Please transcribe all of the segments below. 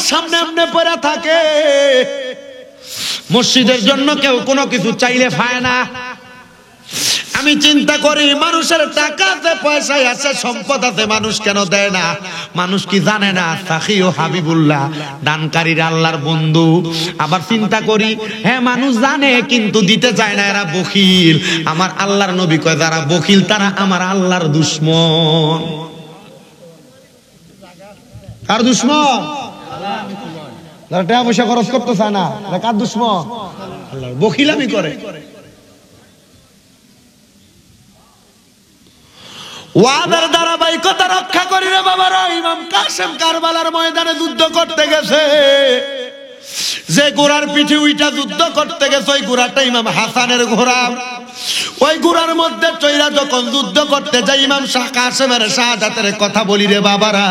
সামনে এমনি পড়ে থাকে। মসজিদের জন্য কেউ কোনো কিছু চাইলে পায় না। আমি চিন্তা করি মানুষের টাকা আছে, পয়সা আছে, সম্পদ আছে, মানুষ কেন দেয় না? মানুষ কি জানে না সাখী ও হাবিবুল্লাহ দানকারীরা আল্লাহর বন্ধু? আবার চিন্তা করি হ্যাঁ মানুষ জানে কিন্তু দিতে চায় না, এরা বখিল। আমার আল্লাহর নবী কয় যারা বখিল তারা আমার আল্লাহর দুশমন। কার দুশমন? যারা টাকা পয়সা খরচ করতে চায় না, কার দুশমন? আল্লাহর। বখিলামি করে। ওয়াদার ধারাবাহিকতা রক্ষা করি রে বাবারা। ইমাম কাসেম কারবালার ময়দানে যুদ্ধ করতে গেছে। যে ঘোড়ার পিঠে উইটা যুদ্ধ করতে গেছে ওই ঘোড়াটা ইমাম হাসানের ঘোড়া। ওই ঘোড়ার মধ্যে চৈরা যখন যুদ্ধ করতে যায় ইমাম শাহ কাসেমের শাহাদাতের কথা বলি রে বাবারা।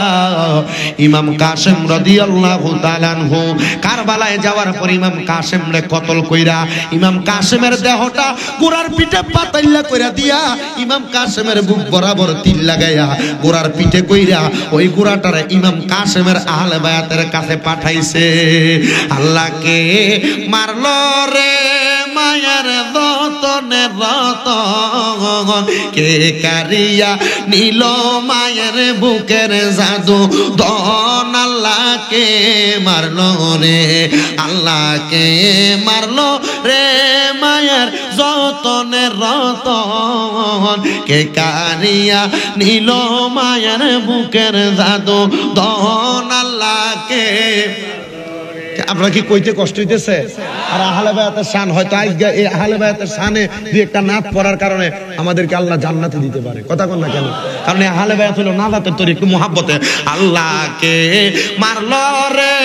ইমাম কাসেম রাদিয়াল্লাহু তাআলা আনহু কারবালায় যাওয়ার পর ইমাম কাসেমরে কতল কইরা ইমাম কাসেমের দেহটা ঘোড়ার পিঠে পাতাইল্লা কইরা দিয়া ইমাম কাসেমের বুক বরাবর তীর লাগাইয়া ঘোড়ার পিঠে কইরা ওই ঘোড়াটারে ইমাম কাসেমের আহলে বায়াতের কাছে পাঠাইছে। আল্লাহকে মারলো রে মায়ার রতনে রতন, কে কারিয়া নিল মায়ের বুকের জাদু দন। আল্লাহকে মারলো রে, আল্লাহকে মারলো রে মায়ের যতনে রতন, কে কারিয়া নিল মায়ের বুকের জাদু দন। আল্লাহকে। আপনারা কি কইতে কষ্ট হইতেছে? আর আহলে বায়াতের শান হয়তো আজকে এই আহলে বায়াতের শানে দুই একটা নাত পড়ার কারণে আমাদেরকে আল্লাহ জান্নাতে দিতে পারে। কথা কোন না কেন? কারণ এই আহলে বায়াত হলো নাজাতের তরি, একটু মুহাব্বতে। আল্লাহকে মারলো রে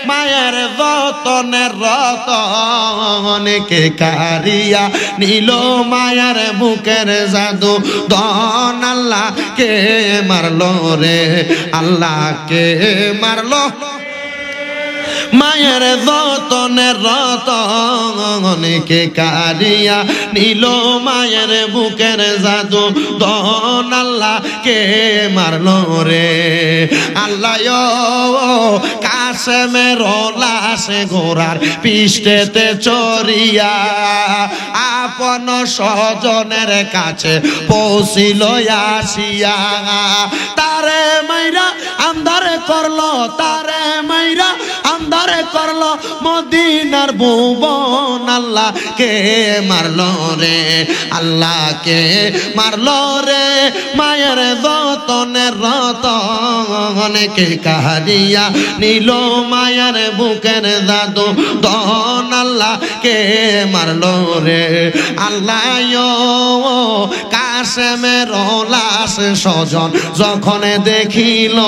মায়ের যতনের রতন, কে কারিয়া নিল মায়ের বুকের জাদু দন। আল্লাহকে মারলো রে, আল্লাহকে মারলো মায়ের যতনের রতন, কে কারিয়া নিল মায়ের বুকের জাদু দন। আল্লাহকে মারলো রে। আল্লাহ কাসেমের লাশ ঘোড়ার পিষ্টেতে চড়িয়া আপন স্বজনের কাছে পৌঁছিল আসিয়া। তারে মাইরা আন্ধারে করলো, তারে মাইরা আন্ধারে করলো মদিনার ভুবন। আল্লাহকে মারলো রে, আল্লাহকে মারলো রে মায়ের যতনের রতন, কে কারিয়া নিল মায়ের বুকের জাদু দন। আল্লাহকে মারলো রে। আল্লাহ কাসেমের লাশ স্বজন যখন দেখিল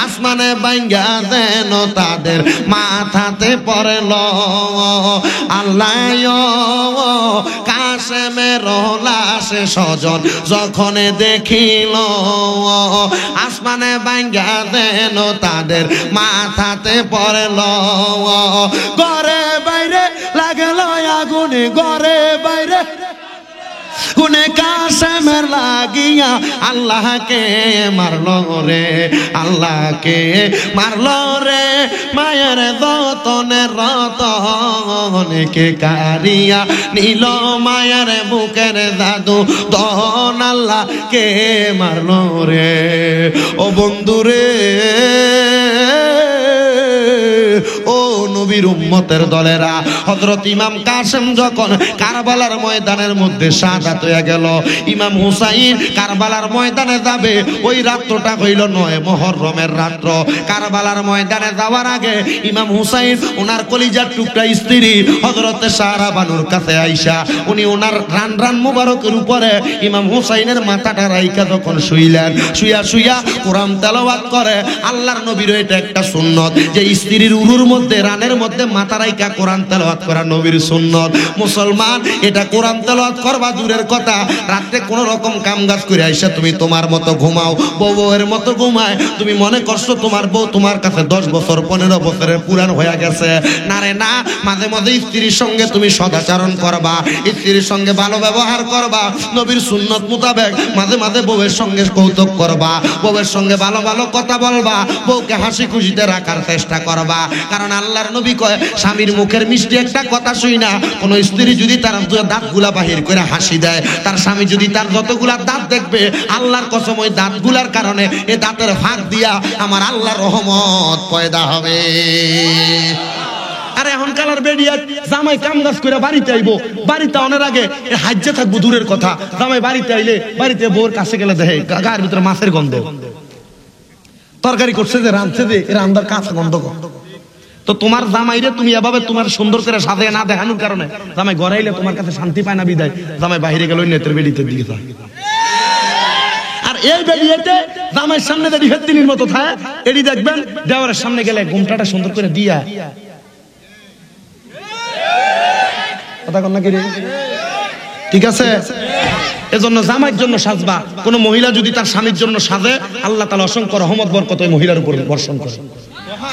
আসমানে বাইঙ্গা দেন তাদের মাথাতে পড়ল। আল্লাহ কাসেমের লাশ স্বজন যখন দেখিল আসমানে বাইঙ্গা দেন তাদের মাথাতে পড়ল। ঘরে বাইরে লাগল আগুনে, ঘরে বাইরে গুনে কাসেমের লাগিয়া আল্লাহকে মারলো রে, আল্লাহকে মারলো রে মায়ের যতনের রতন, কে কারিয়া নিল মায়ের বুকের জাদু দন। আল্লাহকে মারলো রে। ও বন্ধুরে, ও নবীর উম্মতের দলেরা, হযরত ইমাম কাসেম যখন কারবালার ময়দানের মধ্যে শাহাদাত হয়ে গেল, ইমাম হুসাইন কারবালার ময়দানে যাবে। ওই রাত্রটা হইল 9 মুহররমের রাত্র। কারবালার ময়দানে যাওয়ার আগে ইমাম হুসাইন ওনার কলিজার টুকরা স্ত্রী হযরতে সারা বানুর কাছে আইসা উনি ওনার রান রান মুবারকের উপরে ইমাম হুসাইনের মাথাটা রাইখা যখন শুইলেন, শুইয়া শুইয়া কোরআন তেলাওয়াত করে। আল্লাহর নবীর এটা একটা সুন্নত যে স্ত্রীর উরুর মধ্যে রানের কানের মধ্যে মাথা রাইখা কোরআন তেলাওয়াত করা নবীর সুন্নত। মুসলমান, এটা কোরআন তেলাওয়াত করবা দূরের কথা, রাতে কোন রকম কাম কাজ করে আইসা তুমি তোমার মতো ঘুমাও, বউয়ের মতো ঘুমায়, তুমি মনে করছো তোমার বউ তোমার কাছে 10 বছর 15 বছরের পুরান হয়ে গেছে। না রে না, মাঝে মাঝে স্ত্রীর সঙ্গে তুমি সদাচরণ করবা, স্ত্রীর সঙ্গে ভালো ব্যবহার করবা, নবীর সুন্নত মোতাবেক মাঝে মাঝে বউয়ের সঙ্গে কৌতুক করবা, বউয়ের সঙ্গে ভালো ভালো কথা বলবা, বউকে হাসি খুশিতে রাখার চেষ্টা করবা। কারণ আল্লাহর নবী কয়, স্বামীর মুখের মিষ্টি একটা কথা শুই না কোন স্ত্রী যদি তার দাঁতগুলা বাহির করে হাসি দেয়, তার স্বামী যদি তার যতগুলা দাঁত দেখবে, আল্লাহর কসম ওই দাঁতগুলার কারণে এই দাঁতের ফাঁক দিয়া আমার আল্লাহর রহমত পয়দা হবে। আরে এখন কালার বেরিয়ে জামাই কাম কাজ করে বাড়িতে আইবো, বাড়িতে আনার আগে হাজ্জে থাকবো দূরের কথা, জামাই বাড়িতে আইলে বাড়িতে বউর কাছে গেলে দেখে গায়ের ভিতরে মাছের গন্ধ, তরকারি করছে যে রাঁধছে যে এরা আন্দার কাঁচা গন্ধ। তো তোমার জামাইরে তুমি এভাবে তোমার সুন্দর করে সাজিয়ে না দেখানোর কারণে জামাই ঘরে আইলে তোমার কাছে শান্তি পায় না, বিদায় জামাই বাইরে গেল নেতের বেড়িতে দিকে যায়। আর এই বেরিয়েতে জামাইয়ের সামনে যদি হেদিনের মতো থাকে, এটি দেখবেন দেওয়ারের সামনে গেলে ঘুমটাটা সুন্দর করে দিয়া কথা কন না কি রে? ঠিক আছে, এজন্য জামাইয়ের জন্য সাজবা। কোন মহিলা যদি তার স্বামীর জন্য সাজে, আল্লাহ তাআলা অসংখ্য রহমত বরকত ওই মহিলার উপর বর্ষণ করে।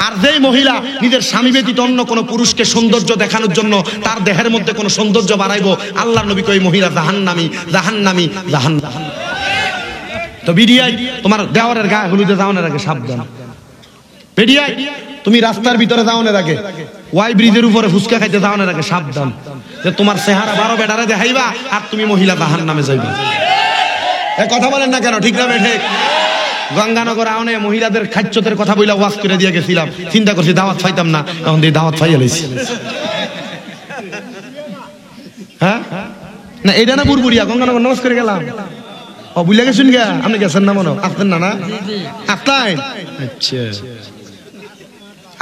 আর যেই মহিলা নিজের স্বামী ব্যতীত অন্য কোন পুরুষকে সৌন্দর্য দেখানোর জন্য তার দেহের মধ্যে কোন সৌন্দর্য বাড়াইবো, আল্লাহর নবী কয় ওই মহিলা জাহান্নামী, জাহান্নামী, জাহান্নাম। তো বিডিআই তোমার দেওয়ারের গায়ে হলুদে যাওয়ার আগে সাবধান। বিডিআই তুমি রাস্তার ভিতরে যাওয়ার আগে, ওয়াই ব্রিজের উপরে ফুসকা খাইতে যাওয়ার আগে সাবধান, যে তোমার চেহারা 12 বেটারে দেখাইবা আর তুমি মহিলা জাহান্নামে যাইবা। এই কথা বলেন না কেন? ঠিক না বেঠে? গঙ্গানগর আউনে মহিলাদের খাদ্যতের কথা বইলা ওয়াজ করে দিয়ে গেছিলাম, চিন্তা করছি দাওয়াত পাইতাম না, এখন দিয়ে দাওয়াত পাইয়া লইছি। হ্যাঁ না, এটা না বুড়বুড়িয়া গঙ্গানগর নামাজ করে গেলাম। ও বুঝলে গেছেন গা? আপনি গেছেন না মনে আসতেন না? না আসতেন? আচ্ছা,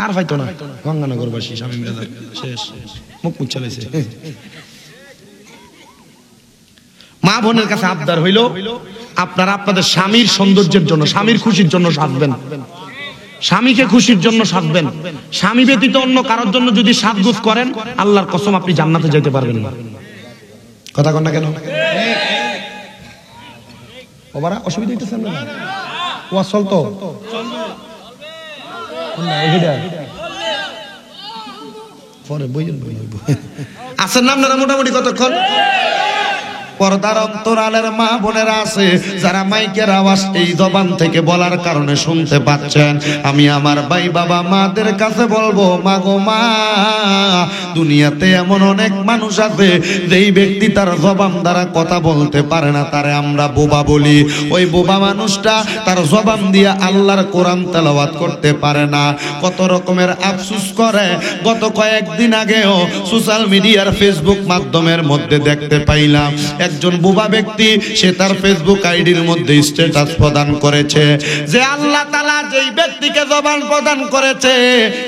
আর পাইতো না গঙ্গানগরবাসী স্বামী শেষ মুখ মুচ্ছালাইছে। মা বোনের কাছে আবদার হইল, আপনারা আপনাদের স্বামীর সৌন্দর্যের জন্য, স্বামীর খুশির জন্য সাজবেন, স্বামীকে খুশির জন্য সাজবেন। স্বামী ব্যতীত অন্য কারোর জন্য যদি সাজগুজ করেন, আল্লাহর কসম আপনি জান্নাতে যেতে পারবেন না। কথা কন না কেন? ওবারা অসুবিধা হইতেছে না? ওয়াজ চলতো পরে বইয়েন আছেন না আপনারা মোটামুটি কতক্ষণ? পর্দার অন্তরালের মা বোনেরা আছে যারা মাইকের আওয়াজ এই জবান থেকে বলার কারণে শুনতে পাচ্ছেন, আমি আমার ভাই বাবা মাদের কাছে বলবো, মা গো মা, দুনিয়াতে এমন অনেক মানুষ আছে যেই ব্যক্তি তার জবান দ্বারা কথা বলতে পারে না, তারে আমরা বোবা বলি। ওই বোবা মানুষটা তার জবান দিয়ে আল্লাহর কোরআন তেলাওয়াত করতে পারে না, কত রকমের আফসোস করে। গত কয়েকদিন আগেও সোশ্যাল মিডিয়ার ফেসবুক মাধ্যমের মধ্যে দেখতে পাইলাম একজন বোবা ব্যক্তি, সে তার ফেসবুক আইডির মধ্যে স্ট্যাটাস প্রদান করেছে যে আল্লাহ তাআলা যেই ব্যক্তিকে জবান প্রদান করেছে,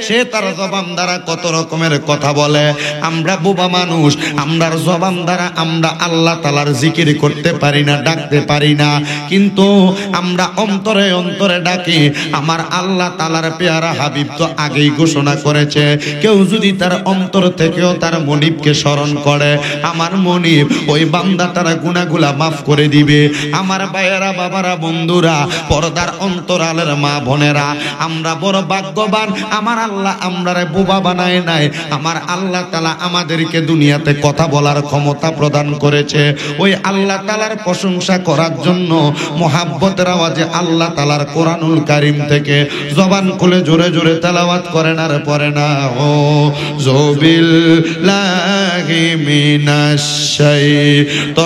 সে তার জবান দ্বারা কত রকমের কথা বলে। আমরা বোবা মানুষ, আমরার জবান দ্বারা আমরা আল্লাহ তাআলার জিকির করতে পারি না, ডাকতে পারি না, কিন্তু আমরা অন্তরে অন্তরে ডাকি। আমার আল্লাহ তাআলার পেয়ারা হাবিব তো আগেই ঘোষণা করেছে, কেউ যদি তার অন্তর থেকেও তার মনিবকে স্মরণ করে, আমার মনিব ওই বান্দা তারা গুনাহগুলা মাফ করে দিবে। আমার ভাইয়েরা, বাবারা, বন্ধুরা, পর্দার অন্তরালের মা বোনেরা, আমরা বড় ভাগ্যবান। আমার আল্লাহ আমরারে বোবা বানায় নাই, আমার আল্লাহ তাআলা আমাদেরকে দুনিয়াতে কথা বলার ক্ষমতা প্রদান করেছে। ওই আল্লাহ তাআলার প্রশংসা করার জন্য মুহাব্বতের আওয়াজে আল্লাহ তাআলার কোরআনুল কারীম থেকে জবান খুলে জোরে জোরে তেলাওয়াত করেন আর পড়ে না, ও যুবিল্লাহি মিনাশ শাইতানির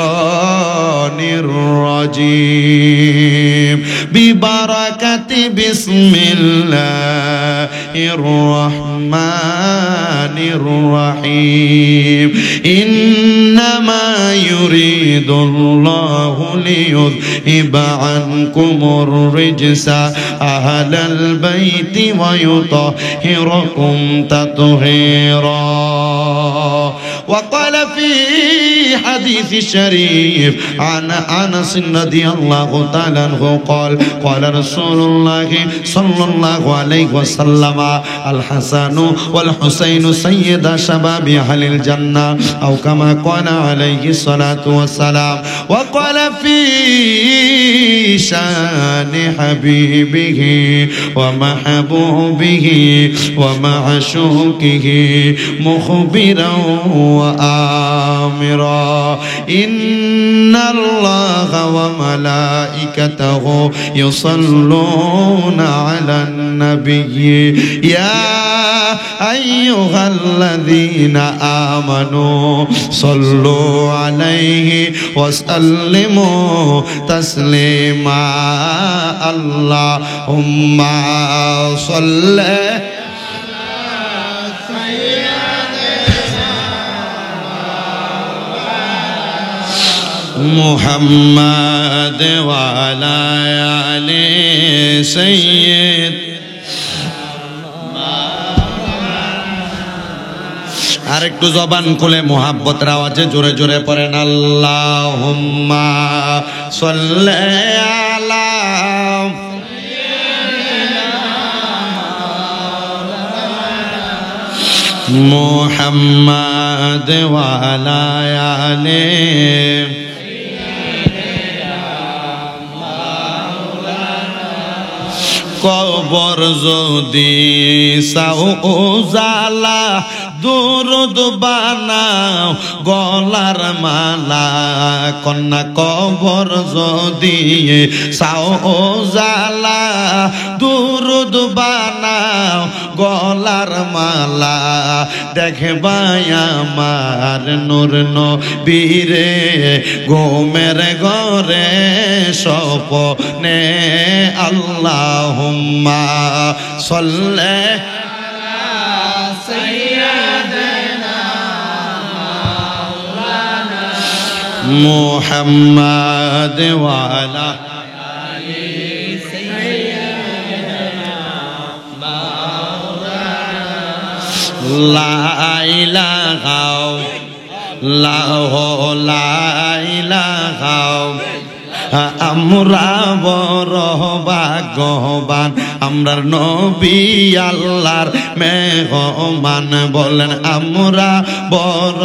রাজিম বিবারাকাতি বিসমিল্লাহির রাহমানির রাহিম ইন্নামা ইউরিদুল্লাহু লিয়ুযহিবা আনকুমুর রিজসা আহলাল বাইতি ওয়া ইউতাহিরাকুম তাতহীরা। وقال في حديث شريف عن أنس رضي الله تعالى عنه قال قال رسول الله صلى الله عليه وسلم আল হাসানু ওয়াল হুসাইনু সাইয়্যিদা শাবাবি আহলিল জান্নাহ আও কামা ক্বালা আলাইহিস সালাতু ওয়াস সালাম ওয়া ক্বালা ফি শানি হাবিবিহি ওয়া মাহবুবিহি ওয়া মা'শুকিহি মুখবিরাও ওয়া আমিরা ইন্নাল্লাহা ওয়া মালাইকাতাহু ইউসাল্লুনা আলান নাবিয়্যি ইয়া আইয়ুহাল্লাযীনা আমানু সাল্লু আলাইহি ওয়া সাল্লিমু তাসলিমা আল্লাহুম্মা সাল্লি মুহাম্মাদ ওয়া আলা আলি সাইয়্যিদ আরেকটু জবান খুলে মুহাব্বতের আওয়াজে জোরে জোরে পড়েন আল্লাহুম্মা সাল্লি আলা মুহাম্মাদ ওয়া আলা আলি কবর যদি সাও জালা দুরুদ বানাও গলার মালা কন্যা কবর যদি সাও জালা দুরুদ বানাও গলার মালা দেখবাই আমার নূর নবীরে ঘুমের ঘরে স্বপ্নে আল্লাহুম্মা সাল্লি মুহাম্মাদ ওয়া আলা আলি সাইয়্যিদিনা মাওলানা লা ইলাহা লা ইলাহা আমরা বড় ভাগ্যবান আমরার নবী আল্লাহর মেহমান বলেন আমরা বড়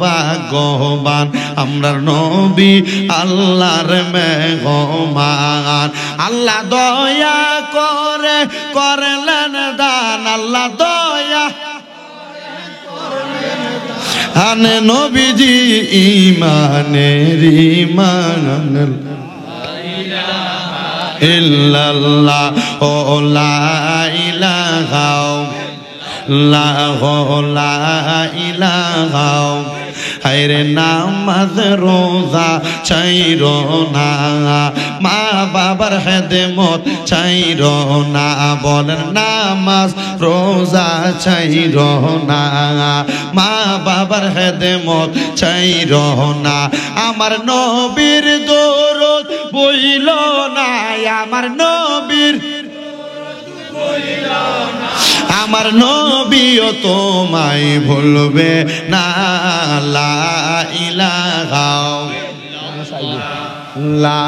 ভাগ্যবান আমরার নবী আল্লাহর মেহমান আল্লাহ দয়া করে করলেন দান আল্লাহ দয়া আনে নবীজি ইমানের ইমান ইল্লাল্লাহ ও লা ইলাহা লা ইলাহা হায়রে নামাজ রোজা চাইরো না মা বাবার খেদমত চাইরো না বলেন নামাজ রোজা চাইরো না মা বাবার খেদমত চাইরো না আমার নবীর দরুদ বইল না আমার নবীর আমার নবীও তোমায় ভুলবে না লা ইলাহা লা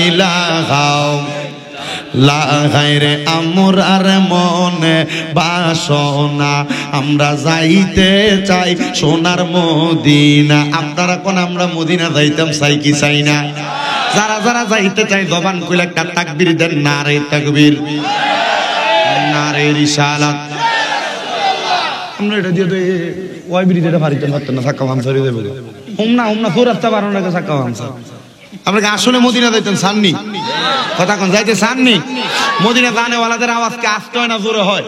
ইলাহা লা গায়রে আমরার মনে বাসনা আমরা যাইতে চাই সোনার মদিনা আপনারা কোন আমরা মদিনা যাইতাম চাই কি চাই না যারা যারা যাইতে চাই জবান খুলে একটা তাকবীর দেন নারে তাকবীর নারে রিসালাত আমরা এটা দিয়ে তো ওই ব্রিজেটা ফারিতে পারতেন না সাক্কা ভামসা হয়ে যাবে হুমনা ফোরাস্তা বারো না সাক্কা ভামসা আপনাকে আসলে মদিনা যাইতেন সাননি কথা কোন যাইতে সাননি মদিনা জানেওয়ালাদের আওয়াজকে আসতে হয় না জোরে হয়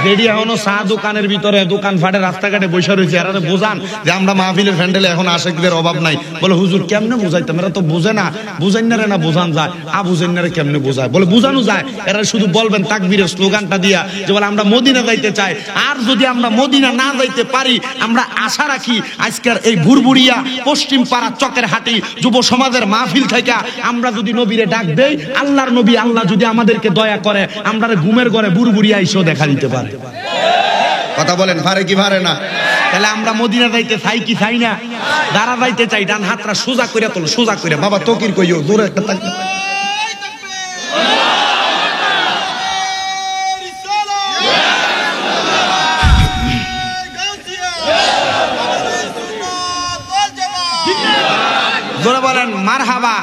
রেডি এখনো চা দোকানের ভিতরে দোকান ফাটে রাস্তাঘাটে বসে রয়েছে এরা বোঝান যে আমরা মাহফিলের ফ্যান্ডেলে এখন আশেকদের অভাব নাই বলে হুজুর কেমনে বুঝাইতাম এরা তো বোঝে না বুঝেন না রে না বোঝান যায় বুঝেন না রে কেমনে বোঝায় বলে বোঝানো যায় এরা শুধু বলবেন তাকবীরের স্লোগানটা দিয়া যে বলে আমরা মদিনা যাইতে চাই আর যদি আমরা মদিনা না যাইতে পারি আমরা আশা রাখি আজকের এই ভুরভুরিয়া পশ্চিম পাড়া চকের হাটি যুব সমাজের মাহফিল থেকে আমরা যদি নবীরে ডাক দেই আল্লাহর নবী আল্লাহ যদি আমাদেরকে দয়া করে আমরা ঘুমের ঘরে বুরবুরিয়া এসেও দেখা দিতে পারে কথা বলেন পারে কি পারে না তাহলে আমরা মদিনা যাইতে চাই কি চাই না দাঁড়া যাইতে চাই ডান হাতটা সোজা করে তোল সোজা করে বাবা তকির কইও জোরে একটা তাকবীর জোরে বলেন মারহাবা।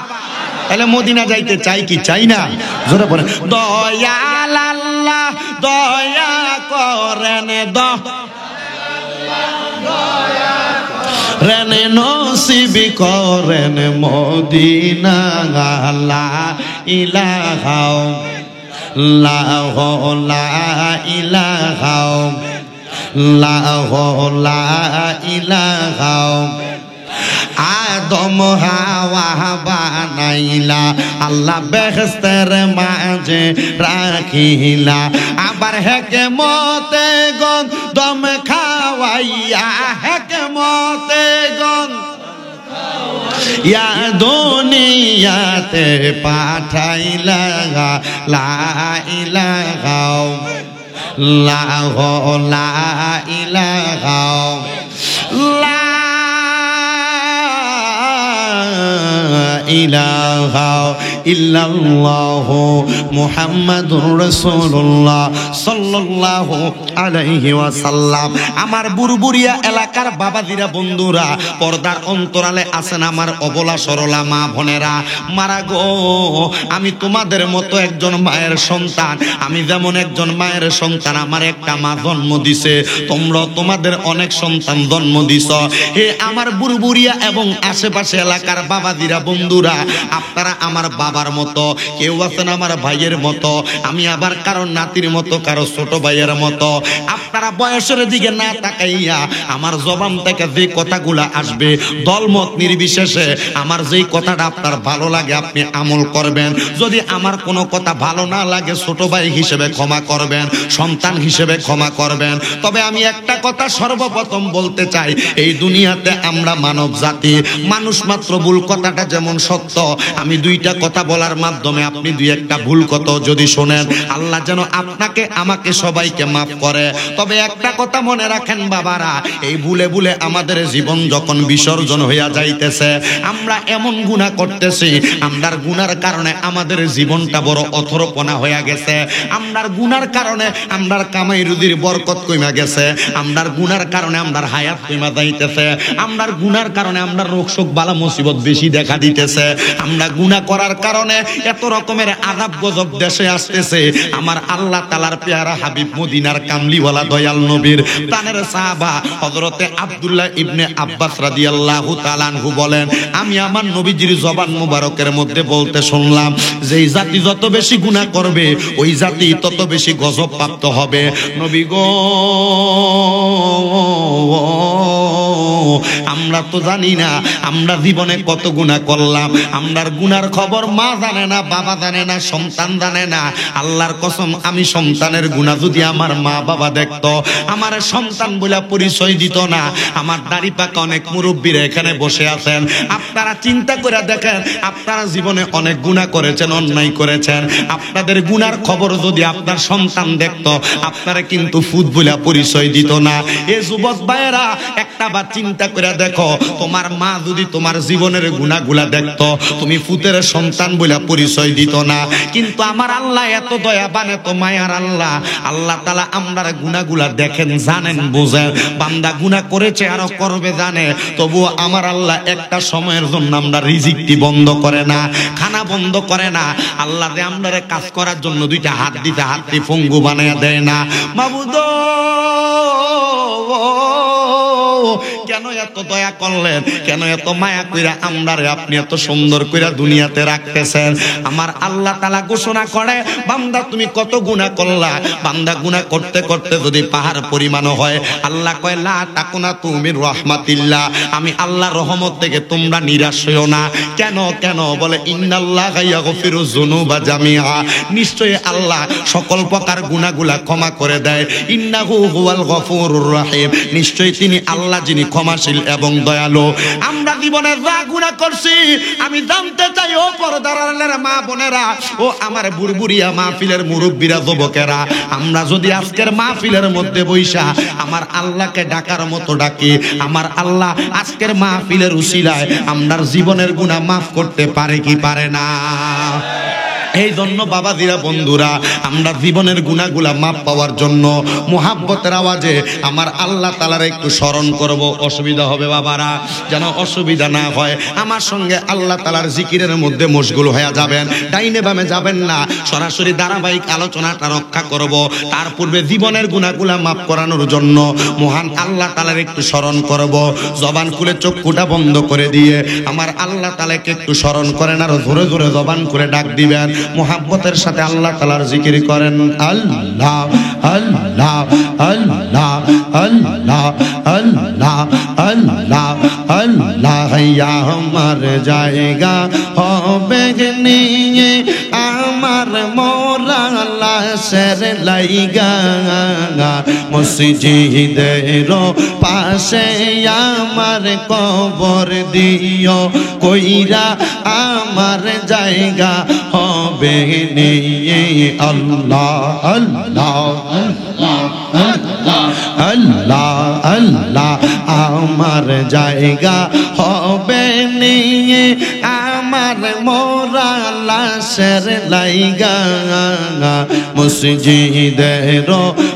তাহলে মদিনা যাইতে চাই কি চাই না? জোরে বলেন দয়াল আল্লাহ দয়া করেন রেনে নসিব করেন মদিনা লা ইলাহা লা ইলাহা লা ইলাহা আদম হাওয়া বানাইলা আল্লাহ বেহেশতের মাঝে রাখিলা আবার হেকেমতে গন দম খাওয়াইয়া হেকেমতে গন ইয়া দুনিয়াতে পাঠাইলা লা ইলাহা লা ইলাহা লা ইলাহা ইল্লাল্লাহু মুহাম্মাদুর রাসূলুল্লাহ সাল্লাল্লাহু আলাইহি ওয়াসাল্লাম। আমার বুরবুরিয়া এলাকার বাবাজিরা বন্ধুরা, পর্দার অন্তরালে আছেন আমার অবলা সরলা মা বোনেরা, মারা গো আমি তোমাদের মতো একজন মায়ের সন্তান। আমি যেমন একজন মায়ের সন্তান, আমার একটা মা জন্ম দিছে, তোমরা তোমাদের অনেক সন্তান জন্ম দিছ। হে আমার বুরবুরিয়া এবং আশেপাশে এলাকার বাবাজিরা বন্ধুরা, আপনারা আমার বাবার মতো, কেউ আছেন আমার ভাইয়ের মতো, আমি আবার কারো নাতির মতো, কারো ছোট ভাইয়ের মতো। আপনারা বয়সের দিকে না তাকাইয়া আমার জবান থেকে যে কথাগুলা আসবে দলমত নির্বিশেষে আমার যেই কথাটা আপনার ভালো লাগে আপনি আমল করবেন। যদি আমার কোনো কথা ভালো না লাগে ছোট ভাই হিসেবে ক্ষমা করবেন, সন্তান হিসেবে ক্ষমা করবেন। তবে আমি একটা কথা সর্বপ্রথম বলতে চাই, এই দুনিয়াতে আমরা মানব জাতি, মানুষ মাত্র ভুল কথাটা যেমন সত্য, আমি দুইটা কথা বলার মাধ্যমে আপনি দুই একটা ভুল কথা যদি শোনেন, আল্লাহ যেন আপনাকে আমাকে সবাইকে মাফ করে। তবে একটা কথা মনে রাখেন বাবারা, এই ভুলে ভুলে আমাদের জীবন যখন বিসর্জন হইয়া যাইতেছে, আমরা এমন গুনাহ করতেছি, আমরার গুনার কারণে আমাদের জীবনটা বড় অথরপনা হইয়া গেছে। আমরার গুনার কারণে আমরার কামাই রুজির বরকত কইমা গেছে। আমরার গুনার কারণে আমরার হায়াত কইমা যাইতেছে। আমরার গুনার কারণে আমরার রোগ শোক বালা মুসিবত বেশি দেখা দিতেছে। আমরা গুনাহ করার কারণে এত রকমের আযাব গজব দেশে আসতেছে। আমার আল্লাহ তাআলার পেয়ারা হাবিব মদিনার কামলিওয়ালা দয়াল নবীর প্রাণের সাহাবা হযরতে আব্দুল্লাহ ইবনে আব্বাস রাদিয়াল্লাহু তাআলা আনহু বলেন, আমি আমার নবীজির জবান মুবারকের মধ্যে বলতে শুনলাম, যেই জাতি যত বেশি গুনাহ করবে ওই জাতি তত বেশি গজব প্রাপ্ত হবে। নবী গো আমরা তো জানি না আমরা জীবনে কত গুনাহ করলাম। আমরার গুনার খবর মা জানে না, বাবা জানে না, সন্তান জানে না। আল্লাহর কসম, আমি সন্তানের গুনাহ যদি আমার মা বাবা দেখতো, আমার সন্তান বলে পরিচয় দিত না। আমার দাড়ি পাকা অনেক মুরব্বীরা এখানে বসে আছেন, আপনারা চিন্তা করে দেখেন, আপনারা জীবনে অনেক গুনাহ করেছেন, অন্যায় করেছেন। আপনাদের গুনার খবর যদি আপনার সন্তান দেখতো, আপনারা কিন্তু ফুট বলে পরিচয় দিত না। এ যুবক ভাইয়েরা, একটা বার চিন্তা করে দেখো, তোমার মা যদি তোমার জীবনের গুনাহগুলা দেখতো, তুমি ফুতের সন্তান বলে পরিচয় দিত না। কিন্তু আমার আল্লাহ এত দয়াবান, এত মায়ার আল্লাহ, আল্লাহ তাআলা আমরার গুনাহগুলা দেখেন, জানেন, বুঝেন। বান্দা গুনাহ করেছে আরো করবে জানে, তবুও আমার আল্লাহ একটা সময়ের জন্য আমরা রিজিকটি বন্ধ করে না, খানা বন্ধ করে না। আল্লাহ রে আমরারে কাজ করার জন্য দুইটা হাত দিতে হাতটি পঙ্গু বানায়া দেয় না। মাবুদ কেন এত দয়া করলেন, কেন এত মায়া কইরা আমরারে আপনি এত সুন্দর কইরা দুনিয়াতে রাখতেছেন? আমার আল্লাহ তাআলা ঘোষণা করে, বান্দা তুমি কত গুনাহ করলা। বান্দা গুনাহ করতে করতে যদি পাহাড় পরিমাণ হয়, আল্লাহ কয় লা তাকুনাতু মির রাহমাতিল্লাহ, আমি আল্লাহর রহমত থেকে তোমরা নিরাশ হইও না। কেন কেন বলে, ইন্নাল্লাহা ইয়াগফিরুয যুনুবা জামিআ, নিশ্চয়ই আল্লাহ সকল প্রকার গুনাহগুলা ক্ষমা করে দেয়। ইন্নাহু হুয়াল গফুরুর রহিম, নিশ্চয়ই তিনি আল্লাহ যিনি ক্ষমাশীল এবং দয়ালু। আমরা জীবনে যা গুনাহ করছি, আমি জানতে চাই ও পর্দার আড়ালের মা বোনেরা, ও আমার বুরবুরিয়া মাহফিলের মুরব্বীরা, যুবকেরা, আমরা যদি আজকের মাহফিলের মধ্যে বইসা আমার আল্লাহকে ডাকার মতো ডাকি, আমার আল্লাহ আজকের মাহফিলের উসিলায় আমরার জীবনের গুনাহ মাফ করতে পারে কি পারে না? এই জন্য বাবাজিরা বন্ধুরা, আমরা জীবনের গুনাহগুলা মাপ পাওয়ার জন্য মুহাব্বতের আওয়াজে আমার আল্লাহ তাআলার একটু স্মরণ করব। অসুবিধা হবে বাবারা, যেন অসুবিধা না হয়। আমার সঙ্গে আল্লাহ তাআলার জিকিরের মধ্যে মশগুল হয়ে যাবেন, ডাইনে বামে যাবেন না, সরাসরি ধারাবাহিক আলোচনাটা রক্ষা করব। তার পূর্বে জীবনের গুনাহগুলা মাফ করানোর জন্য মহান আল্লাহ তাআলার একটু স্মরণ করব। জবান খুলে চক্ষুটা বন্ধ করে দিয়ে আমার আল্লাহ তাআলাকে একটু স্মরণ করেন, আর জোরে জোরে জবান করে ডাক দিবেন, মুহাব্বতের সাথে আল্লাহ তাআলার জিকির করেন। আল্লাহ আল্লাহ আল্লাহ আল্লাহ আল্লাহ আল্লাহ আল্লাহ। আমার জায়গা হবে নিয়ে আমার মোরা লাশের লাইগা, মসজিদের পাশে আমার কবর দিও কইরা আমার জায়গা হবে নিয়ে। আল্লাহ আল্লাহ আল্লাহ আল্লাহ। আমার জায়গা হবে নিয়ে আমার মোরা লাশের লাইগা, মসজিদের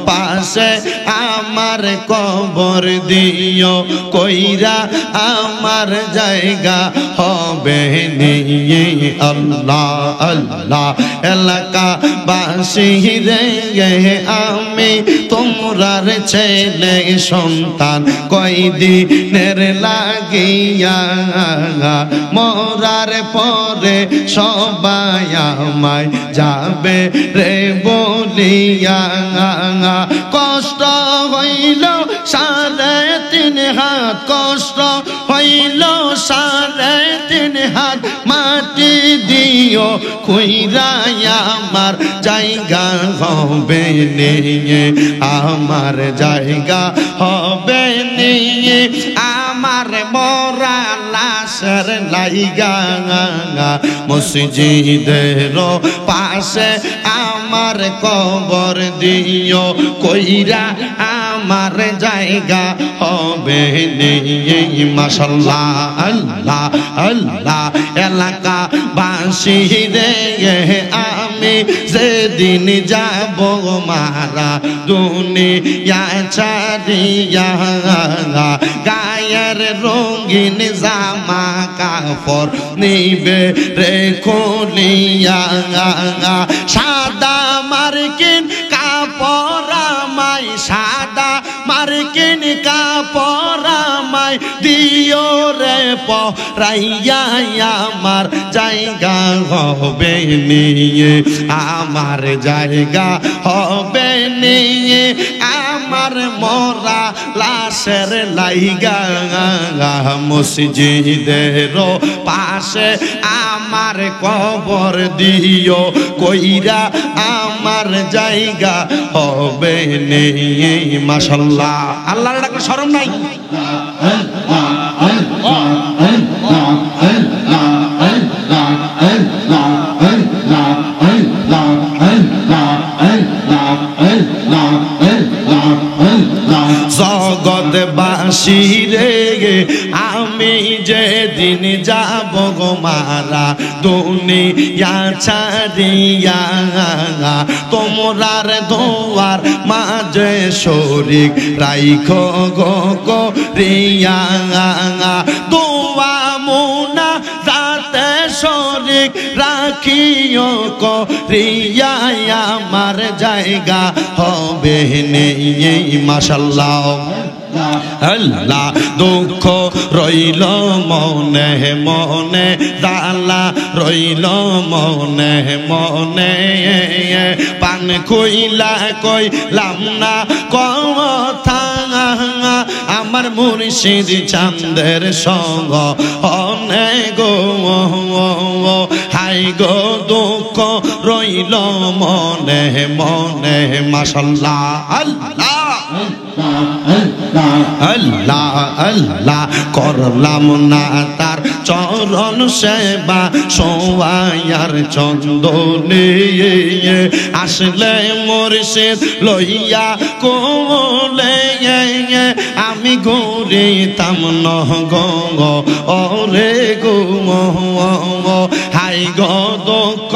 পাশে আমার কবর দিও কইরা আমার জায়গা হবে নিয়ে। আল্লাহ আল্লাহ। এলাকা বাসী রে আমি তোমরার ছেলে সন্তান, কয়দিনের লাগিয়া মরার পরে সবাই আমায় যাবে রে বলিয়া। কষ্ট হইল 3.5 হাত, কষ্ট হইল 3.5 হাত, মাটি দিও কইরাই আমার জায়গা হবে নিয়ে, আমার জায়গা হবে নিয়ে আমার মরা লাশের লাইগা, মসজিদের পাশে আমার কবর দিও কইরা আমার জায়গা হবে নিয়ে। মাশাআল্লাহ আল্লাহ আল্লাহ। এলাকা বাসী রে আমি যেদিন যাব মারা দুনিয়া ছাড়িয়া, গায়ের রঙিন জামা কাপড় নিবে রে খুলিয়া, সাদা মার্কিন কাপড় আমায়, সাদা মার্কিন কাপড় আমায় দিও রে পরাইয়া, আমার জায়গা হবে নিয়ে, আমার জায়গা হবে নিয়ে আমার মরা লাশের লাইগা, মসজিদের পাশে আমার কবর দিও কইরা আমার জায়গা হবে নিয়ে। মাশাআল্লাহ। আল্লাহর ডাকে শরম নাই? জগৎবাসী রে আমি যেদিন যাব গো মারা দুনিয়া ছাড়িয়া, তোমরার দোয়ার মাঝে শরীক রাইখো গো করিয়া, দোয়া মুনা যাতে শরীক রাখিও করিয়া আমার জায়গা হবে নিয়ে। মাশাআল্লাহ আল্লাহ। দুঃখ রইল মনে মনে, জালা রইল মনে মনে, পান কইলা কইলাম না কথা, আমার মুর্শিদ চাঁদের সঙ্গ অনেক গো, হাই গো দুঃখ রইল মনে মনে। মাশাআল্লাহ আল্লাহ আল্লাহ আল্লাহ। করলাম না তার চরণ সেবা সোয়ার চন্দনে, আসলে মুর্শিদ লইয়া কোলে আমি ঘুরিতাম নহগো ওরে গো, হাই গো দুঃখ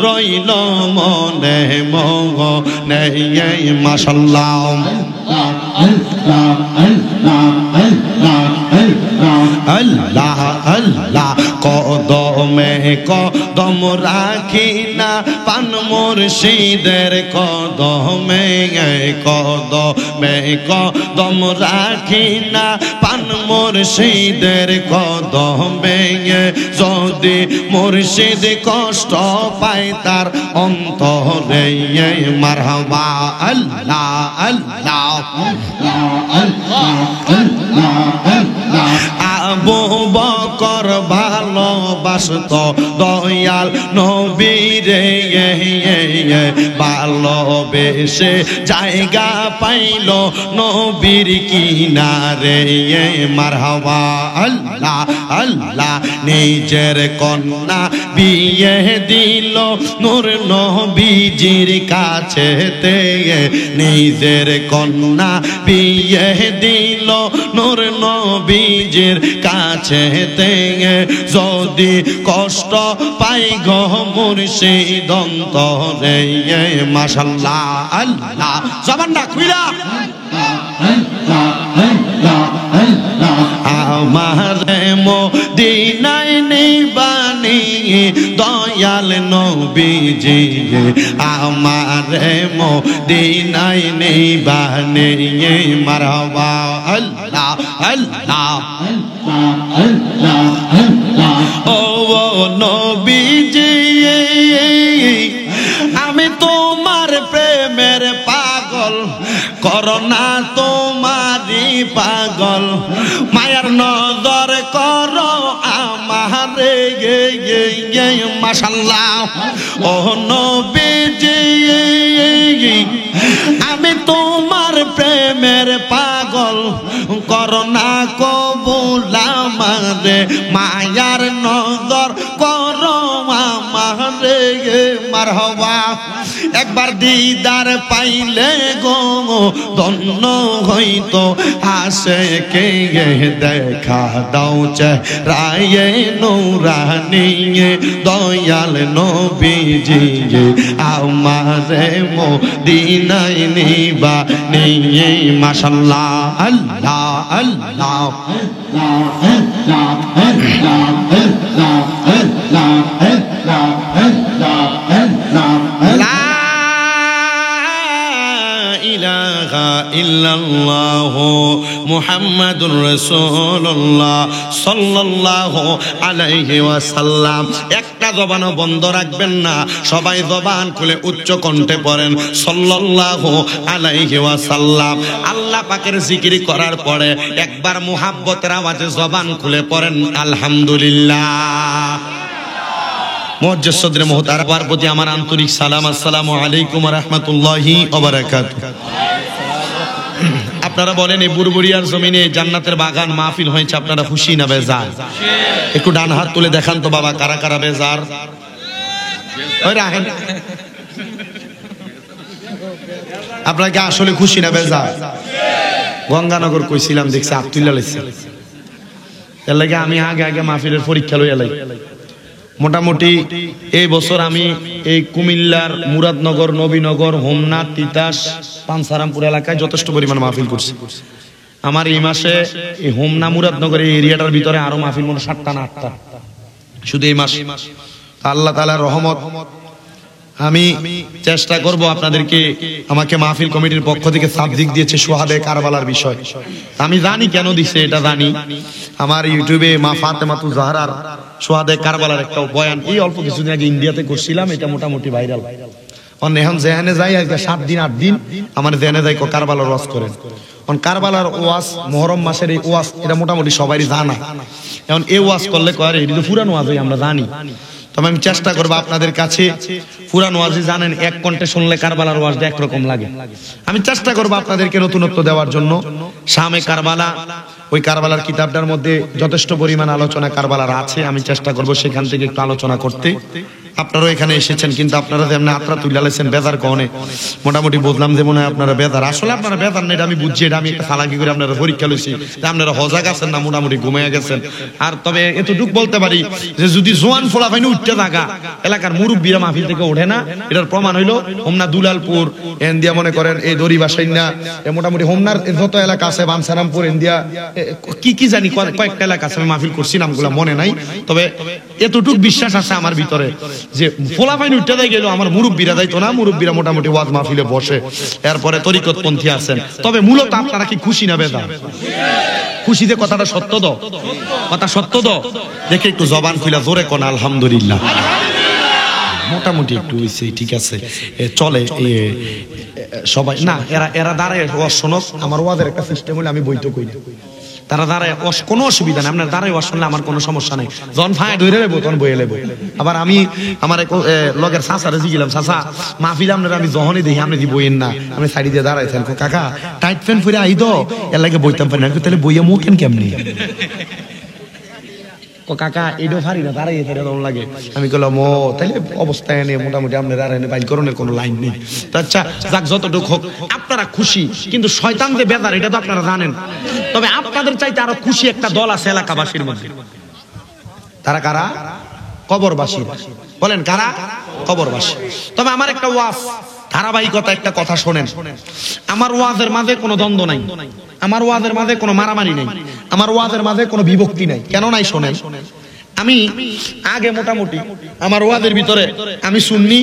রইল মনে মনে মাশাআল্লাহ আল্লাহ আল্লাহ কদমে কদম রাখি না পান মুর্শিদের কদমে কদমে কদম রাখি না পান মুর্শিদের কদমে যদি মুর্শিদ কষ্ট পায় তার অন্তরে মারহাবা আল্লাহ আল্লাহ আবু বকর ভালোবাসত দয়াল নবীরে ভালোবেসে জায়গা পাইল নবীর কিনারে মারহাবা আল্লাহ আল্লাহ নিজের কন্যা বিয়ে দিল নূর নবীজির কাছেতে নিজের কন্যা বিয়ে দিল নূর নবীজির কাছেতে যদি কষ্ট পাই গো মুর্শিদ অন্তরে মাশাআল্লাহ আল্লাহ জবানটা খুইলা আমার মদিনায় নিবানি দয়াল নবীজি আমার মদিনায় নিবানি মারহাবা আল্লাহ আল্লাহ ও নবীজি আমি তোমার প্রেমের পাগল করোনা তোমারি পাগল মায়ার নজর করো আমারে মাশাআল্লাহ ও নবীজি আমি তোমার প্রেমের পাগল করোনা কবুল আমারে মায়ার নজর করো আমারে মারহাবা একবার দিদার পাইলে গো ধন্য হইতো আসে কে দেখা দাও চেহারায়ে নূরানি দয়াল নবীজি আমারে মদিনায় নিবানি মাশাআল্লাহ আল্লাহ আল্লাহ লা ইলাহা ইল্লাল্লাহু মুহাম্মাদুর রাসূলুল্লাহ সাল্লাল্লাহু আলাইহি ওয়াসাল্লাম একটা জবানও বন্ধ রাখবেন না সবাই জবান খুলে উচ্চ কণ্ঠে পড়েন সাল্লাল্লাহু আলাইহি ওয়াসাল্লাম আল্লাহ পাকের জিকির করার পরে একবার মুহাব্বতের আওয়াজে জবান খুলে পড়েন আলহামদুলিল্লাহ মুআজ্জাজ মুহতারামার প্রতি আমার আন্তরিক সালাম আসসালামু আলাইকুম ওয়া রাহমাতুল্লাহি ওয়া বারাকাতুহু আপনারা বলেন এই বুরবুরিয়ার জমিনে জান্নাতের বাগান মাহফিল হয়েছে আপনারা খুশি না বেজার একটু ডান হাত তুলে দেখান তো বাবা কারা কারা বেজার ওই রাখেন আপনারা কি আসলে খুশি না বেজার গঙ্গানগর কইছিলাম দেখছি আব্দুল্লাহ লাইছে এর লাগে আমি আগে আগে মাহফিলের পরীক্ষা লইয়া লাই মোটামুটি এই বছর আমি এই কুমিল্লার মুরাদনগর নবীনগর হোমনা তিতাস পানসারামপুর এলাকায় যথেষ্ট পরিমাণ মাহফিল করছি আমার এই মাসে এই হোমনা মুরাদনগর এই এরিয়াটার ভিতরে আরো মাহফিল মনে 7টা না 8টা শুধু এই মাস আল্লাহ তাআলার রহমত আমি চেষ্টা করব আপনাদেরকে আমাকে মাহফিল কমিটির পক্ষ থেকে সাবজেক্ট দিয়েছে শুহাদায়ে কারবালার বিষয় আমি জানি কেন দিছে এটা জানি আমার ইউটিউবে মা ফাতেমাতুজ জাহরার শুহাদায়ে কারবালার একটা বয়ান এই অল্প কিছুদিন আগে ইন্ডিয়াতে করছিলাম এটা মোটামুটি ভাইরাল অন এখন যেখানে যাই আজকে 7 দিন 8 দিন আমার যেখানে যাই কারবালার ওয়াজ করেন অন কারবালার ওয়াজ মুহররম মাসের এই ওয়াজ এটা মোটামুটি সবাই জানা এখন এই ওয়াজ করলে কয় এটা তো পুরানো ওয়াজ আমরা জানি তবে আমি চেষ্টা করব আপনাদের কাছে পুরান ওয়াজি জানেন এক কণ্ঠে শুনলে কারবালার ওয়াজটা একরকম লাগে আমি চেষ্টা করব আপনাদেরকে নতুনত্ব দেওয়ার জন্য শামে কারবালা ওই কারবালার কিতাবটার মধ্যে যথেষ্ট পরিমাণ আলোচনা কারবালার আছে আমি চেষ্টা করব সেখান থেকে একটু আলোচনা করতে আপনারাও এখানে এসেছেন, কিন্তু আপনারা যেমন আত্রা তুলে লাইছেন বেজার কনে, মোটামুটি বুঝলাম যে মনে হয় আপনারা বেজার। আসলে আপনারা বেজার নেই, এটা আমি বুঝছি, এটা আমি একটা চালাকি করে আপনারা পরীক্ষা লইছি যে আপনারা হজা গেছেন না মোটামুটি ঘুমিয়ে গেছেন। আর তবে এতটুকু বলতে পারি যে যদি জোয়ান ফোলা ফাইনি উঠতে থাকা এলাকার মুরব্বীরা মাহফিল থেকে ওঠে না, এটার প্রমাণ হইলো হোমনা দুলালপুর এন্দিয়া, মনে করেন এই দড়ি বাসাইনা, মোটামুটি হোমনার যত এলাকা আছে, বানসারামপুর এন্দিয়া, কি কি জানি কয়েকটা এলাকা আছে, আমি মাহফিল করছি নামগুলা মনে নাই। তবে এতটুকু বিশ্বাস আছে আমার ভিতরে যে ফোলা ফাইন উঠতে দেয় গেল আমার মুরব্বীরা যাইতো না, মুরব্বীরা মোটামুটি ওয়াজ মাহফিলে বসে। এরপরে তরিকতপন্থী আছেন। তবে মূলত আপনারা কি খুশি না বেদা? খুশি যে কথাটা সত্য তো, কথা সত্য তো, দেখে একটু জবান খুলে জোরে কোন আলহামদুলিল্লাহ। মোটামুটি একটু হইছে, ঠিক আছে, চলে সবাই না। এরা দাঁড়ায় ওয়াজ শোনক, আমার ওয়াজের একটা সিস্টেম হলে আমি বইতে কই না, তারা দাঁড়ায় কোনো অসুবিধা নেই, আপনার দাঁড়ায় ওয়াজ শুনলে আমার কোনো সমস্যা নেই। যখন ফায় ধরে নেবো তখন বইয়ে নেবো। আবার আমি আমার লগের চাচারে জিগিলাম, চাচা মাহফিল আপনারা আমি যখনই দেখি আপনি দি বইয়েন না, আমি সাইডে দিয়ে দাঁড়াইছেন, কাকা টাইট প্যান্ট পরে আই তো এর লাগে বইতাম পারি না, তাহলে বইয়ে মুখেন কেমনি? কাকা এটাও পারি না, দাঁড়াই লাগে। আমি বললাম ও তাইলে অবস্থায় এনে মোটামুটি আপনার আর এনে বাইকরণের কোনো লাইন নেই। আচ্ছা যাক, যতটুকু হোক আপনারা খুশি, কিন্তু শয়তান যে বেজার এটা তো আপনারা জানেন। তবে আপনাদের চাইতে আরো খুশি একটা দল আছে এলাকাবাসীর মধ্যে। তারা কারা? কবরবাসী। বলেন কারা? কবরবাসী। তবে আমার একটা ওয়াজ ধারাবাহিকতা, একটা কথা শোনেন, আমার ওয়াজের মাঝে কোনো দ্বন্দ্ব নাই, আমার ওয়াজের মাঝে কোনো মারামারি নাই, আমার ওয়াজের মাঝে কোনো বিভক্তি নাই। কেন নাই শোনেন, আমি আগে মোটামুটি আমার ওয়াজের ভিতরে আমি সুন্নি,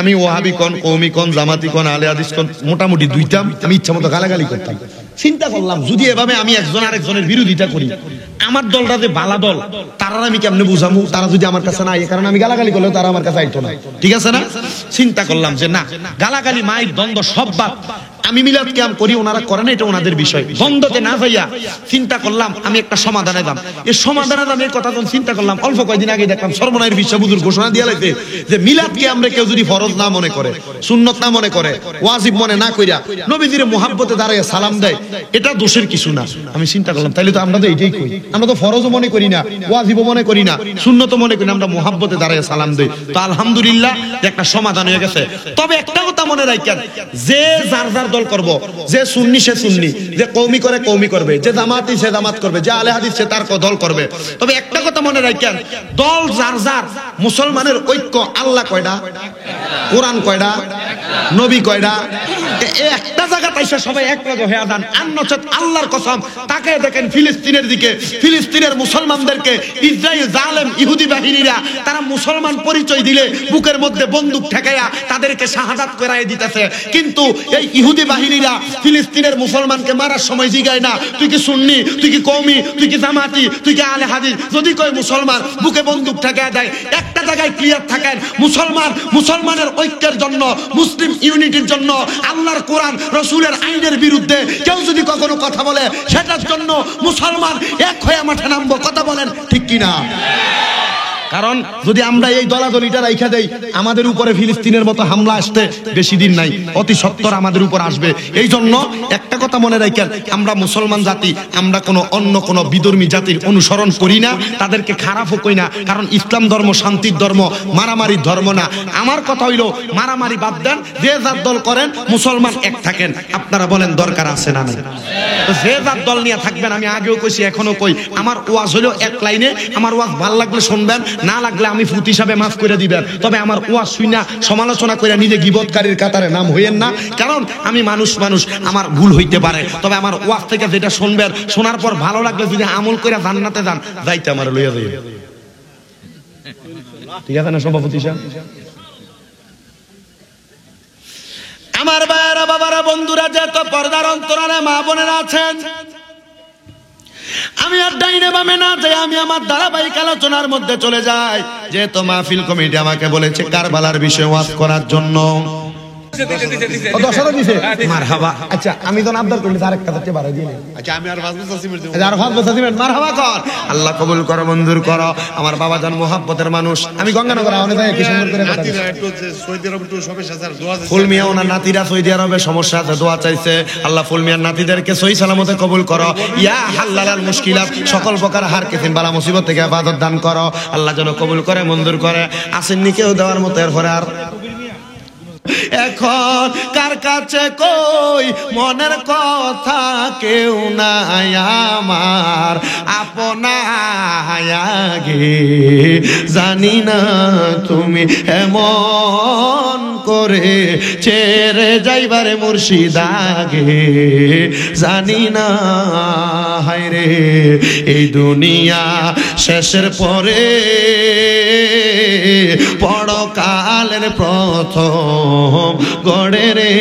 আমি ওয়াহাবি কোন, কওমি কোন, জামাতি কোন, আলে হাদিস কোন, মোটামুটি দুইটাম। আমি ইচ্ছা মতো গালাগালি করতাম। চিন্তা করলাম যদি এভাবে আমি একজন আরেকজনের বিরোধিতা করি, আমার দলটা যে বালা দল তারা আমি কেমনে বুঝামু? তারা যদি আমার কাছে না আয়, কারণ আমি গালাগালি করলেও তারা আমার কাছে আইতো না, ঠিক আছে না? চিন্তা করলাম যে না, গালাগালি মাইক দ্বন্দ্ব সব বাদ, আমি মিলাদ কিয়াম করি, ওনারা করেন, এটা ওনাদের বিষয়। দ্বন্দ্বতে না যাইয়া চিন্তা করলাম আমি একটা সমাধানে দাম। এই সমাধানে দাম এই কথা যখন চিন্তা করলাম, অল্প কয়েকদিন আগে দেখলাম সর্বনায়ের বিশ্ববুজুর ঘোষণা দিয়ে লাইতে যে মিলাদ কিয়ামরে কেউ যদি ফরজ না মনে করে, সুন্নত না মনে করে, ওয়াজিব মনে না কইরা নবীজির মুহাব্বতে দাঁড়ায় সালাম দেয়, এটা দোষের কিছু না। আমি চিন্তা করলাম তাইলে তো আমরা তো এইটাই কই, আমরা তো ফরজও মনে করি না, ওয়াজিবও মনে করি না, সুন্নতও মনে করি না, আমরা মুহাব্বতে দাঁড়ায় সালাম দেই। তো আলহামদুলিল্লাহ একটা সমাধান হয়ে গেছে। তবে একটা কথা মনে রাখেন, যে যার যার দল করব, যে সুন্নি সে সুন্নি, যে কওমি করে কওমি করবে, যে জামাতি সে জামাত করবে, যে আলে হাদিস সে তার দল করবে। তবে একটা কথা মনে রাখেন, দল যার যার, মুসলমানের ঐক্য আল্লাহ কয়টা, কোরআন কয়টা, নবী কয়টা, একটা জায়গা তাইসা সবাই এক লগে হয়ে যান। আন্নচেত আল্লাহর কসম, তাকে দেখেন ফিলিস্তিনের দিকে, ফিলিস্তিনের মুসলমানদেরকে ইসরায়েল জালেম ইহুদি বাহিনীরা তারা মুসলমান পরিচয় দিলে বুকের মধ্যে বন্দুক ঠেকাইয়া তাদেরকে শাহাদাত করায় দিতেছে। কিন্তু এই ইহুদি বাহিনীরা ফিলিস্তিনের মুসলমানকে মারার সময় জিগায় না তুই কি সুন্নি, তুই কি কওমি, তুই কি জামাতি, তুই কি আলে হাদিস। যদি কয় মুসলমান, বুকে বন্দুক ঠেকায় দেয়। একটা জায়গায় ক্লিয়ার থাকেন, মুসলমানের ঐক্যের জন্য, মুসলিম ইউনিটির জন্য, আল্লাহর কোরআন রাসূলের আইনের বিরুদ্ধে কেউ যদি কখনো কথা বলে, সেটার জন্য মুসলমান এক হয়ে মাঠে নামবো। কথা বলেন ঠিক কিনা? কারণ যদি আমরা এই দলাদলিটা রাইখা দেই, আমাদের উপরে ফিলিস্তিনের মতো হামলা আসতে বেশি দিন নাই, অতি সত্বর আমাদের উপর আসবে। এই জন্য একটা কথা মনে রাখেন, আমরা মুসলমান জাতি, আমরা অন্য কোনো বিধর্মী জাতির অনুসরণ করি না, তাদেরকে খারাপও কই না। কারণ ইসলাম ধর্ম শান্তির ধর্ম, মারামারির ধর্ম না। আমার কথা হইলো মারামারি বাদ দেন, যে যার দল করেন, মুসলমান এক থাকেন। আপনারা বলেন দরকার আছে না নাই? যে যার দল নিয়ে থাকবেন। আমি আগেও কইছি, এখনো কই, আমার ওয়াজ হইলো এক লাইনে, আমার ওয়াজ ভাল লাগলে শুনবেন, না লাগলে আমি ফুত হিসাবে মাফ করে দিবেন। তবে আমার ওয়াজ শুইনা সমালোচনা করে নিজে গীবতকারীর কাতারে নাম হইয়েন না, কারণ আমি মানুষ, আমার ভুল হইতে পারে। তবে আমার ওয়াজ থেকে যেটা শুনবেন, শোনার পর ভালো লাগলে যদি আমল করে জান্নাতে যান, যাইতে আমার লইয়া যাই, ঠিক আছে না সভাপতি সাহেব? আমার ভাইয়েরা, বাবারা, বন্ধুরা, যে তো পর্দার অন্তরালে মা বোনেরা আছেন, আমি আর ডাইনে বামে না যাই, আমি আমার ধারাবাহিক আলোচনার মধ্যে চলে যাই। যেহেতু মাহফিল কমিটি আমাকে বলেছে কারবালার বিষয়ে ওয়াজ করার জন্য, 10,000 দিছে মারহাবা। আচ্ছা আমি তো আবদার করলি আর 1,000 টাকা বাড়াই দিই। আচ্ছা আমি আর 5 বছর সিমেন্ট দেব। আর 5 বছর দিবেন মারহাবা কর। আল্লাহ কবুল করো, মঞ্জুর করো। আমার বাবা জান মোহাব্বতের মানুষ। আমি গঙ্গানগর আওনে যাই কি সুন্দর করে কথা। নাতিরা একটু সৌদি আরব একটু সমস্যা আছে, দোয়া চাইছে। ফুল মিয়া ওনার নাতিরা সৌদি আরবে সমস্যা আছে, দোয়া চাইছে। আল্লাহ ফুল মিয়ার নাতিদেরকে সহি সালামতে কবুল করো। ইয়া হাল্লালাল মুশকিলাত, সকল প্রকার হার কিসিম বালা মুসিবত থেকে ইবাদত দান করো। আল্লাহ যেন কবুল করে, মঞ্জুর করে। আসেননি কেউ দেওয়ার মতো এরপরে আর এখন কার কাছে কই মনের কথা কেউ নাই আমার আপনাকে জানি না তুমি এমন করে ছেড়ে যাইবারে মুর্শিদাগে জানি না হায় রে এই দুনিয়া শেষের পরে পরকালের প্রথম গড়ে রে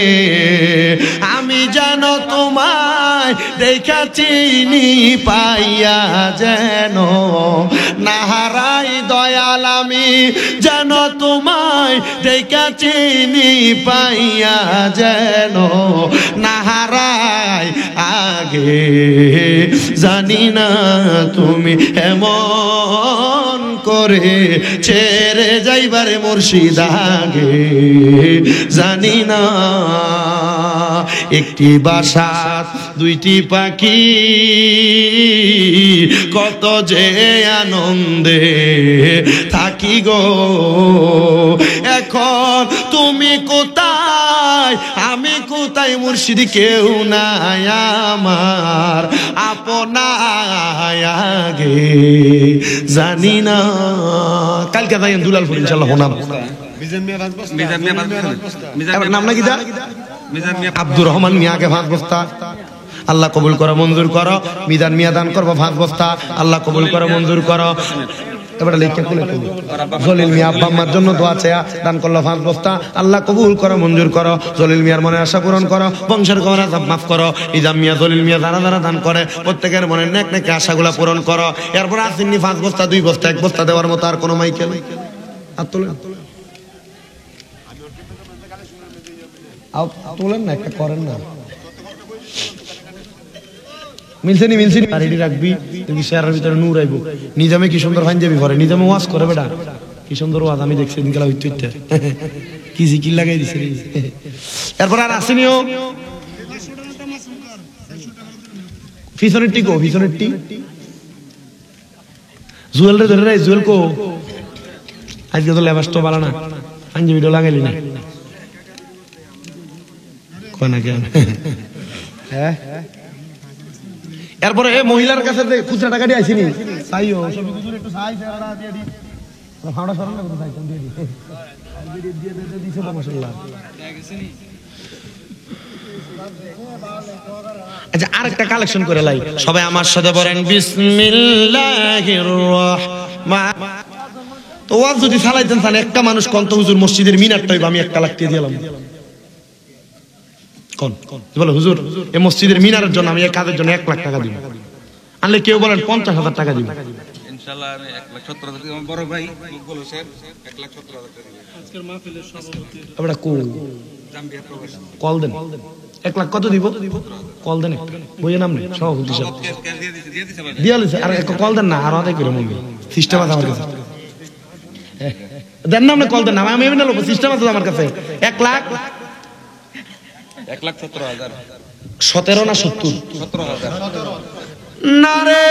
আমি যেন তোমায় দেখা চিনি পাইয়া যেন নাহারাই দয়াল আমি যেন তোমায় দেখা চিনি পাইয়া যেন নাহারাই আগে জানি না তুমি এমন করে ছেড়ে যাইবারে মুর্শিদাগে জানি না একটি বাসা দুইটি পাখি কত যে আনন্দে থাকি গো এখন তুমি কোথায় আমি কোথায় মুর্শিদ কেউ নাই আমার আপনাকে জানি না কালকে যাই দুলালপুর ইনশাআল্লাহ হনাম নাম নাকি দা আব্দুর রহমান মিয়াকে 5 বস্তা আল্লাহ কবুল করো মঞ্জুর করো মিজান মিয়া দান করবো 5 বস্তা আল্লাহ কবুল করো মঞ্জুর করো এবারে লিখে খুলে খুলে জলিল মিয়া আব্বা আম্মার জন্য দোয়া চেয়া দান করলো 5 বস্তা আল্লাহ কবুল করো মঞ্জুর করো জলিল মিয়ার মনে আশা পূরণ করো বংশের গহনা মাফ করো ইজাম মিয়া জলিল মিয়া যারা যারা দান করে প্রত্যেকের মনে নেক নেক আশাগুলা পূরণ করো এরপর আসেননি 5 বস্তা 2 বস্তা 1 বস্তা দেওয়ার মতো আর কোনো মাইকেল আর তোলেন না একটা করেন না মিলছে নি আর এটি রাখবি তুই শেয়ারের ভিতরে নূর আইব নিজামে কি সুন্দর ফাইন যাবি পরে নিজামে ওয়াজ করে বেটা কি সুন্দর ওয়াজ আমি দেখছি দিনকালা হইতে হইতে কি জিকির লাগাই দিছে এরপর আর আসেনিও পিছনের টি জুয়েল রে ধরে রে জুয়েল কো আজকে তো লেবাস তো ভালো না ফাইন ভিডিও লাগাইলি না কয় না কেন হ্যাঁ এরপরে মহিলার কাছে খুচরা টাকা দিয়ে আসিনি চাইও একটু চাই দিয়ে দি ফাউডা সরল না কোথায় দিয়ে দি দিয়ে দিছে তো মাশাআল্লাহ আচ্ছা আরেকটা কালেকশন করে লাই সবাই আমার সাথে বলেন বিসমিল্লাহির রহমান তো ওয়াজ যদি চালাইতেন তাহলে একটা মানুষ কন্ত হুজুর মসজিদের মিনারটাই আমি 1 লাখ দিয়ে দিলাম কোন বলো হুজুর এই মসজিদের মিনারের জন্য আমি এই কাজের জন্য 1 লাখ টাকা দিব আনলে কেউ বলেন 50,000 টাকা দিব ইনশাআল্লাহ আমি 1,17,000 দিব বড় ভাই বলো স্যার 1,17,000 টাকা আজকের মাহফিলের সভাপতি আমরা কো জাম্বিয়া প্রবেশ কল দেন 1 লাখ কত দিব কল দেন বইয়ের নাম নেই সভাপতি সাহেব দিয়ে দিছে আর কল দেন না আর আদায় করে মঙ্গল সিস্টেম আছে আমার কাছে দেন না আপনি কল দেন না আমি এমনি লোক সিস্টেম আছে আমার কাছে 1 লাখ 1,17,000 17 না 70 17,000 নারে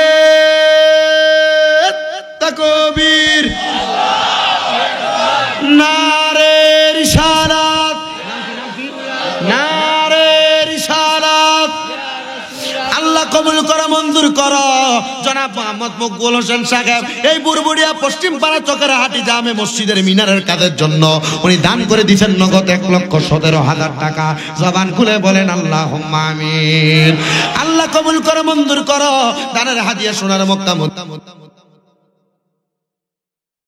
তাকবীর নারে রিসালাত নারে রিসালাত আল্লাহ কবুল করো মঞ্জুর করো জনাব মোহাম্মদ মকবুল হোসেন সাহেব এই বুড়বুড়িয়া পশ্চিম পাড়া চকের হাটি জামে মসজিদের মিনারের কাজের জন্য উনি দান করে দিয়েছেন নগদ 1,17,000 টাকা জবান খুলে বলেন আল্লাহুম্মা আমিন আল্লাহ কবুল করো মঞ্জুর করো দানের হাদিয়া সোনার মক্কা